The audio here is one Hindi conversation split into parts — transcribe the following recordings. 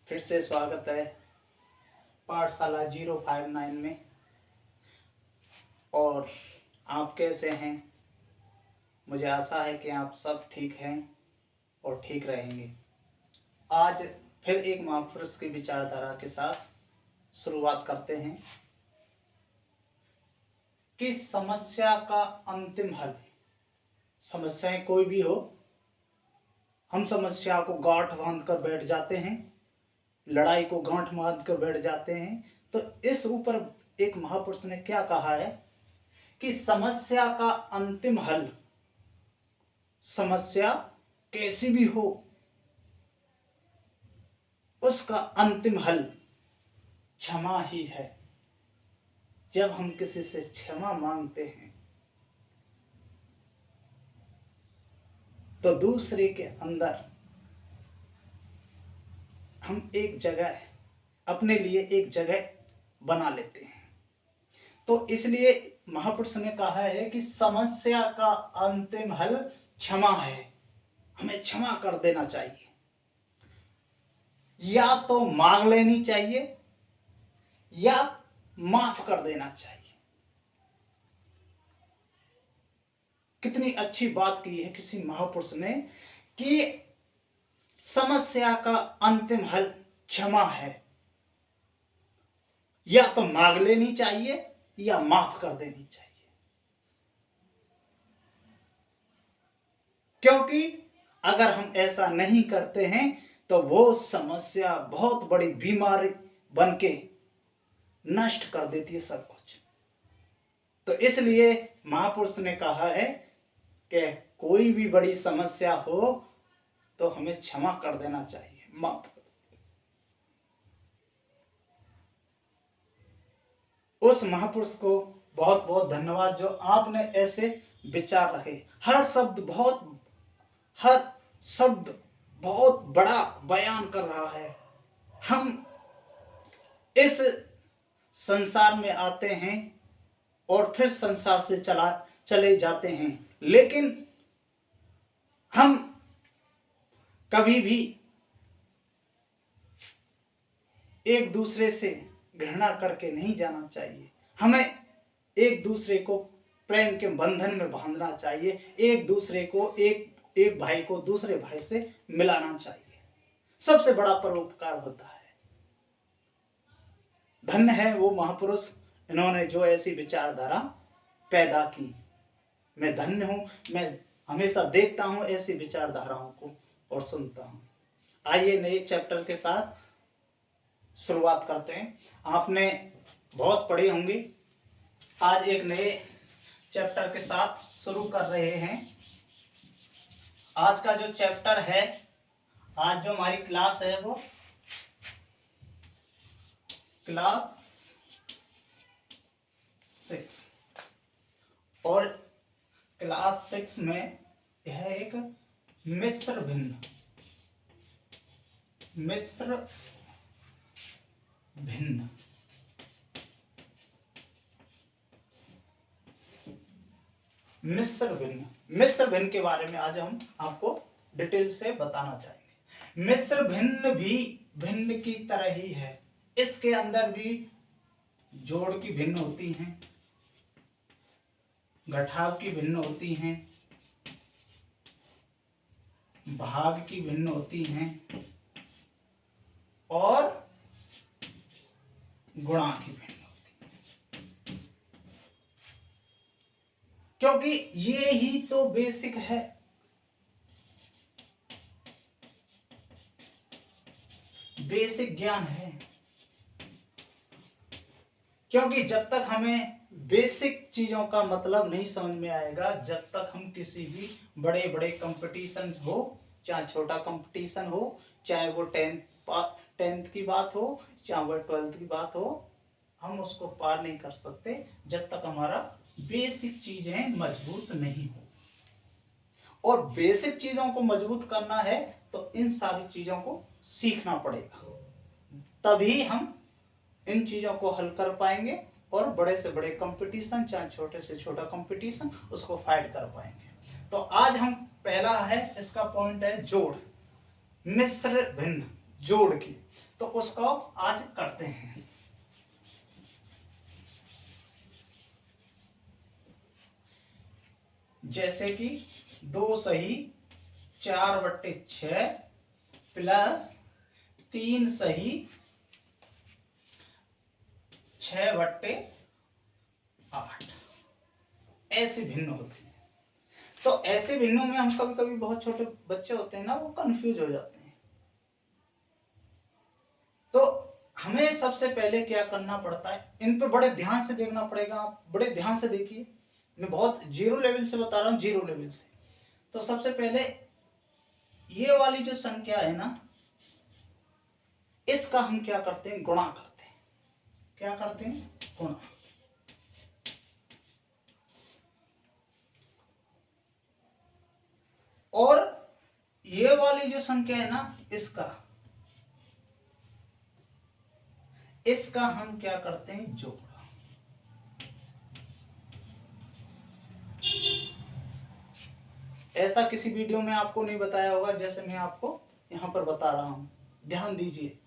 फिर से स्वागत है पाठशाला 059 में। और आप कैसे हैं? मुझे आशा है कि आप सब ठीक हैं और ठीक रहेंगे। आज फिर एक महापुरुष की विचारधारा के साथ शुरुआत करते हैं कि समस्या का अंतिम हल। समस्याएं कोई भी हो, हम समस्या को गांठ बांध कर बैठ जाते हैं, लड़ाई को गांठ बांध कर बैठ जाते हैं। तो इस ऊपर एक महापुरुष ने क्या कहा है कि समस्या का अंतिम हल, समस्या कैसी भी हो उसका अंतिम हल क्षमा ही है। जब हम किसी से क्षमा मांगते हैं तो दूसरे के अंदर हम एक जगह, अपने लिए एक जगह बना लेते हैं। तो इसलिए महापुरुष ने कहा है कि समस्या का अंतिम हल क्षमा है। हमें क्षमा कर देना चाहिए, या तो मांग लेनी चाहिए या माफ कर देना चाहिए। कितनी अच्छी बात की है किसी महापुरुष ने कि समस्या का अंतिम हल क्षमा है। या तो मांग लेनी चाहिए या माफ कर देनी चाहिए। क्योंकि अगर हम ऐसा नहीं करते हैं तो वो समस्या बहुत बड़ी बीमारी बन के नष्ट कर देती है सब कुछ। तो इसलिए महापुरुष ने कहा है कि कोई भी बड़ी समस्या हो तो हमें क्षमा कर देना चाहिए, माफ। उस महापुरुष को बहुत बहुत धन्यवाद जो आपने ऐसे विचार रखे। हर शब्द बहुत बड़ा बयान कर रहा है। हम इस संसार में आते हैं और फिर संसार से चले जाते हैं, लेकिन हम कभी भी एक दूसरे से घृणा करके नहीं जाना चाहिए। हमें एक दूसरे को प्रेम के बंधन में बांधना चाहिए। एक दूसरे को एक भाई को दूसरे भाई से मिलाना चाहिए। सबसे बड़ा परोपकार होता है। धन्य है वो महापुरुष, इन्होंने जो ऐसी विचारधारा पैदा की। मैं धन्य हूं। मैं हमेशा देखता हूं ऐसी विचारधाराओं को और सुनता हूं। आइए नए चैप्टर के साथ शुरुआत करते हैं। आपने बहुत पढ़े होंगे, आज एक नए चैप्टर के साथ शुरू कर रहे हैं। आज का जो चैप्टर है, आज जो हमारी क्लास है वो क्लास 6, और क्लास 6 में यह एक मिश्र भिन्न मिश्र भिन्न के बारे में आज हम आपको डिटेल से बताना चाहेंगे। मिश्र भिन्न भी भिन्न की तरह ही है। इसके अंदर भी जोड़ की भिन्न होती हैं, घटाव की भिन्न होती हैं, भाग की भिन्न होती हैं और गुणा की भिन्न होती हैं। क्योंकि ये ही तो बेसिक है। बेसिक ज्ञान है। क्योंकि जब तक हमें बेसिक चीजों का मतलब नहीं समझ में आएगा, जब तक हम किसी भी बड़े बड़े कंपटीशन हो, चाहे छोटा कंपटीशन हो, चाहे वो 10th की बात हो, चाहे वो 12th की बात हो, हम उसको पार नहीं कर सकते जब तक हमारा बेसिक चीजें मजबूत नहीं हो। और बेसिक चीजों को मजबूत करना है तो इन सारी चीजों को सीखना पड़ेगा, तभी हम इन चीजों को हल कर पाएंगे और बड़े से बड़े कंपटीशन, चाहे छोटे से छोटा कंपटीशन, उसको फाइट कर पाएंगे। तो आज हम पहला है, इसका पॉइंट है जोड़, मिश्र भिन्न। जोड़ के। तो उसको आज करते हैं। जैसे कि 2 सही 4/6 प्लस 3 सही 6/8 ऐसे भिन्न होते हैं। तो ऐसे भिन्नों में हम कभी कभी बहुत छोटे बच्चे होते हैं ना, वो कंफ्यूज हो जाते हैं। तो हमें सबसे पहले क्या करना पड़ता है, इन पे बड़े ध्यान से देखना पड़ेगा। आप बड़े ध्यान से देखिए, मैं बहुत जीरो लेवल से बता रहा हूँ, जीरो लेवल से। तो सबसे पहले ये वाली जो संख्या है ना, इसका हम क्या करते हैं, गुणा करते हैं। क्या करते हैं, गुणा। और ये वाली जो संख्या है ना, इसका हम क्या करते हैं, जोड़। ऐसा किसी वीडियो में आपको नहीं बताया होगा जैसे मैं आपको यहां पर बता रहा हूं। ध्यान दीजिए,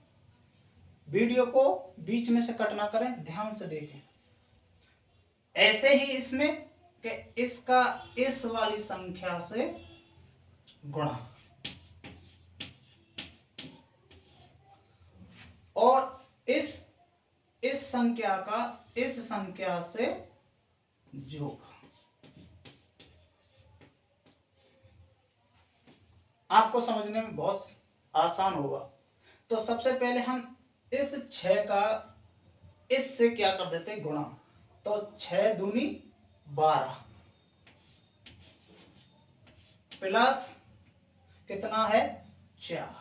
वीडियो को बीच में से कट ना करें, ध्यान से देखें। ऐसे ही इसमें कि इसका इस वाली संख्या से गुणा, और इस संख्या का इस संख्या से जोड़। आपको समझने में बहुत आसान होगा। तो सबसे पहले हम इस 6 का इससे क्या कर देते हैं, गुणा। तो 6 दूनी 12 प्लस कितना है, 4।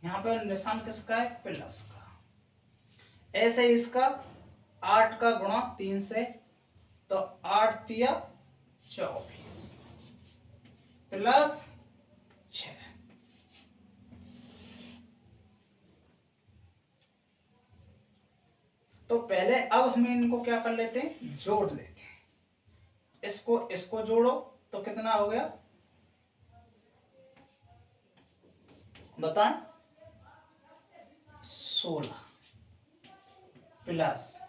यहां पर निशान किसका है, प्लस का। ऐसे इसका 8 का गुणा 3 से, तो 8 तिया 24 प्लस 6। तो पहले अब हमें इनको क्या कर लेते हैं, जोड़ लेते हैं। इसको जोड़ो तो कितना हो गया, बताएं, 16 प्लस,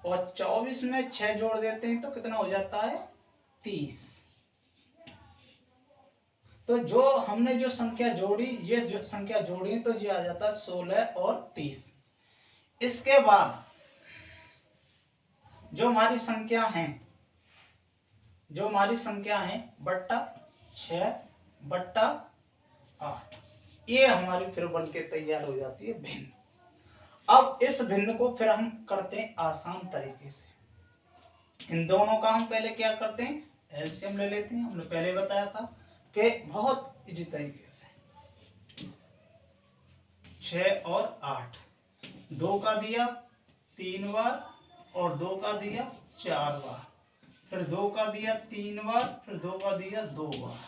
और 24 में 6 जोड़ देते हैं तो कितना हो जाता है, 30। तो जो हमने जो संख्या जोड़ी, ये जो संख्या जोड़ी, तो ये आ जाता है 16 और 30। इसके बाद जो हमारी संख्या है बट्टा 6/8, ये हमारी फिर बन के तैयार हो जाती है भिन्न। अब इस भिन्न को फिर हम करते हैं आसान तरीके से। इन दोनों का हम पहले क्या करते हैं, एलसीएम ले लेते हैं। हमने पहले बताया था कि बहुत इजी तरीके से। 6 और 8, 2 का दिया 3 बार, और 2 का दिया 4 बार, फिर 2 का दिया 3 बार, फिर 2 का दिया 2 बार,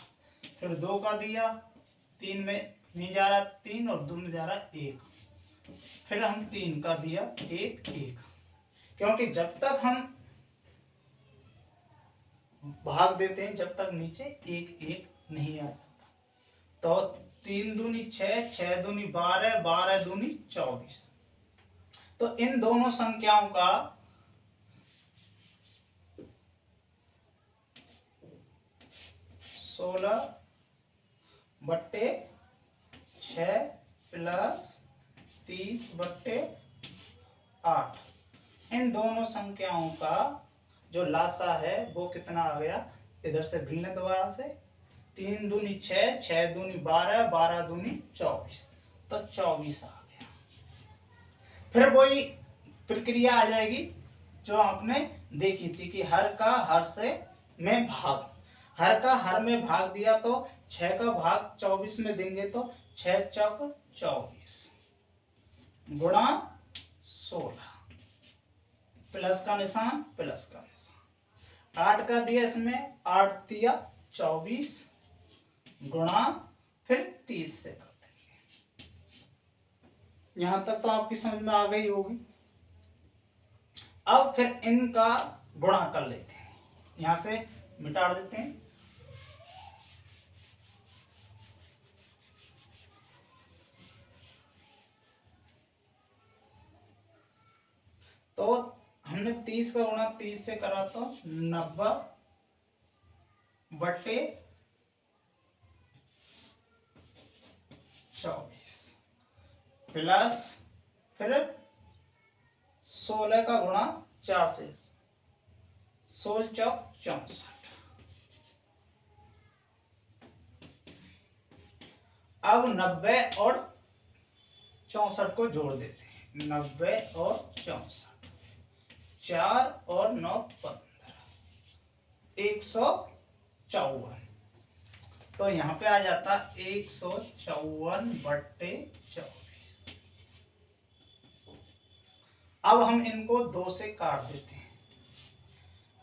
फिर 2 का दिया 3 में नहीं जा रहा 3, और 2 में जा रहा 1, फिर हम 3 का दिया 1 1, क्योंकि जब तक हम भाग देते हैं, जब तक नीचे 1 1 नहीं आ जाता। तो 3 दूनी 6, 6 दूनी 12, 12 दूनी 24। तो इन दोनों संख्याओं का 16/6 प्लस 30/8, इन दोनों संख्याओं का जो लासा है वो कितना आ गया, इधर से भिन्न दोबारा से, 3 दूनी 6, 6 दूनी 12, 12 दूनी 24, तो 24 आ गया। फिर वही प्रक्रिया आ जाएगी जो आपने देखी थी कि हर का हर से में भाग, हर का हर में भाग दिया तो 6 का भाग 24 में देंगे तो 6 चौक 24 गुणा 16, प्लस का निशान, प्लस का निशान। 8 का दिया इसमें, 8 दिया 24 गुणा, फिर 30 से कर देंगे। यहां तक तो आपकी समझ में आ गई होगी। अब फिर इनका गुणा कर लेते हैं, यहां से मिटा देते हैं। तो हमने 30 का गुणा 30 से करा तो 90 बटे 24 प्लस फिर 16 का गुणा 4 से 16 चौक 64। अब 90 और 64 को जोड़ देते हैं। 90 और 64, 4 और 9 15, 154। तो यहाँ पे आ जाता 154 बट्टे 24। अब हम इनको 2 से काट देते हैं।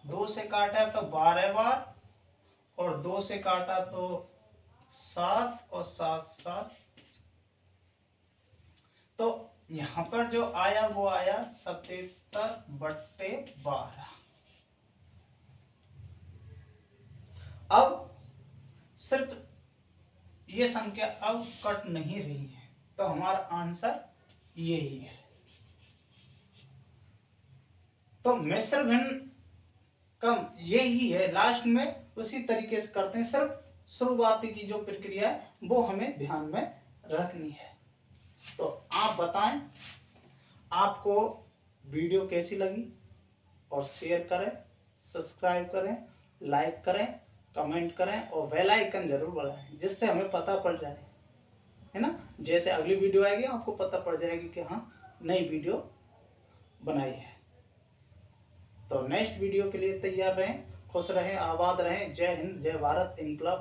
2 से काटा तो 12 बार, और 2 से काटा तो 7 और 7 7। तो यहां पर जो आया वो आया 77 बट्टे 12। अब सिर्फ ये संख्या अब कट नहीं रही है, तो हमारा आंसर यही है। तो मिश्र भिन्न कम यही है, लास्ट में उसी तरीके से करते हैं, सिर्फ शुरुआती की जो प्रक्रिया है वो हमें ध्यान में रखनी है। तो आप बताएं आपको वीडियो कैसी लगी, और शेयर करें, सब्सक्राइब करें, लाइक करें, कमेंट करें और बेल आइकन जरूर दबाएं, जिससे हमें पता पड़ जाए, है ना। जैसे अगली वीडियो आएगी आपको पता पड़ जाएगी कि हाँ नई वीडियो बनाई है। तो नेक्स्ट वीडियो के लिए तैयार रहें। खुश रहें, आबाद रहें। जय हिंद, जय भारत, इनकलाब।